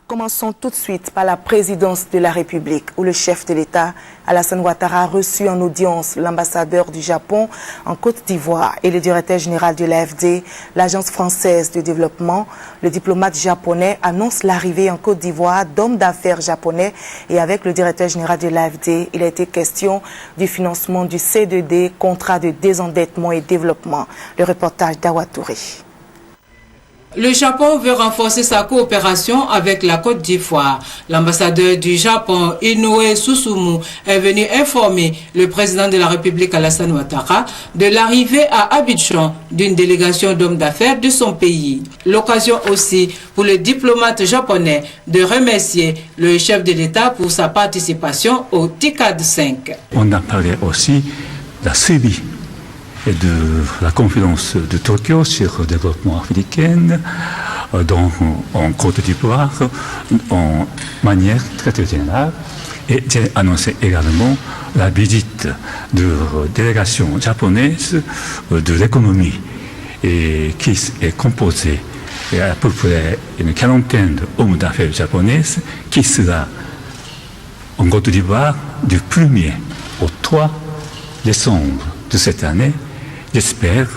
Commençons tout de suite par la présidence de la République, où le chef de l'État, Alassane Ouattara, a reçu en audience l'ambassadeur du Japon en Côte d'Ivoire et le directeur général de l'AFD, l'Agence française de développement. Le diplomate japonais annonce l'arrivée en Côte d'Ivoire d'hommes d'affaires japonais et avec le directeur général de l'AFD, il a été question du financement du C2D, contrat de désendettement et développement. Le reportage d'Awa Touré. Le Japon veut renforcer sa coopération avec la Côte d'Ivoire. L'ambassadeur du Japon, Inoue Susumu, est venu informer le président de la République, Alassane Ouattara, de l'arrivée à Abidjan d'une délégation d'hommes d'affaires de son pays. L'occasion aussi pour le diplomate japonais de remercier le chef de l'État pour sa participation au TICAD 5. On a parlé aussi de la Syrie et de la conférence de Tokyo sur le développement africain, en Côte d'Ivoire, en manière très générale. Et j'ai annoncé également la visite de délégation japonaise de l'économie, qui est composée à peu près une quarantaine d'hommes d'affaires japonaises, qui sera en Côte d'Ivoire du 1er au 3 décembre de cette année. J'espère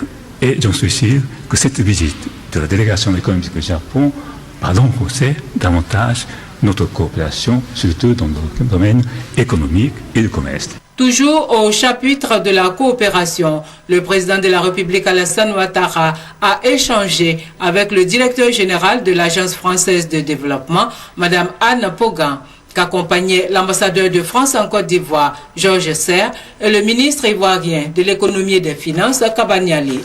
et j'en suis sûr que cette visite de la délégation économique du Japon va renforcer davantage notre coopération, surtout dans le domaine économique et du commerce. Toujours au chapitre de la coopération, le président de la République, Alassane Ouattara, a échangé avec le directeur général de l'Agence française de développement, Mme Anne Pogan, qu'accompagnait l'ambassadeur de France en Côte d'Ivoire, Georges Serre, et le ministre ivoirien de l'économie et des finances, Kabaniali.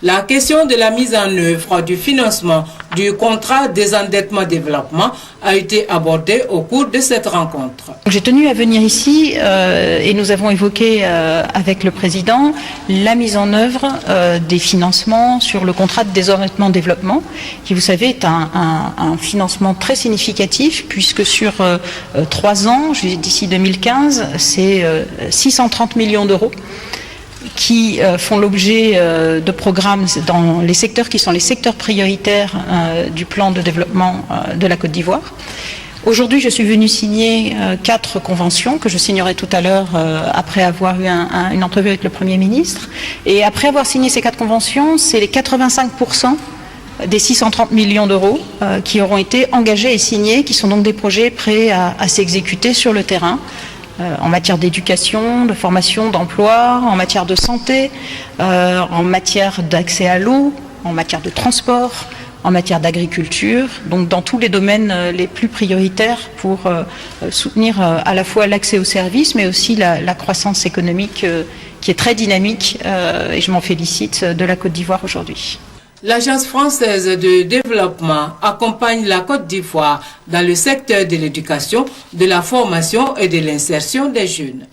La question de la mise en œuvre du financement du contrat désendettement-développement a été abordée au cours de cette rencontre. J'ai tenu à venir ici et nous avons évoqué avec le président la mise en œuvre des financements sur le contrat de désendettement-développement, qui, vous savez, est un financement très significatif puisque sur 3 ans, d'ici 2015, c'est 630 millions d'euros qui font l'objet de programmes dans les secteurs qui sont les secteurs prioritaires du plan de développement de la Côte d'Ivoire. Aujourd'hui, je suis venue signer 4 conventions que je signerai tout à l'heure après avoir eu une entrevue avec le Premier ministre. Et après avoir signé ces 4 conventions, c'est les 85% des 630 millions d'euros qui auront été engagés et signés, qui sont donc des projets prêts à s'exécuter sur le terrain. En matière d'éducation, de formation, d'emploi, en matière de santé, en matière d'accès à l'eau, en matière de transport, en matière d'agriculture, donc dans tous les domaines les plus prioritaires pour soutenir à la fois l'accès aux services, mais aussi la croissance économique qui est très dynamique, et je m'en félicite, de la Côte d'Ivoire aujourd'hui. L'Agence française de développement accompagne la Côte d'Ivoire dans le secteur de l'éducation, de la formation et de l'insertion des jeunes.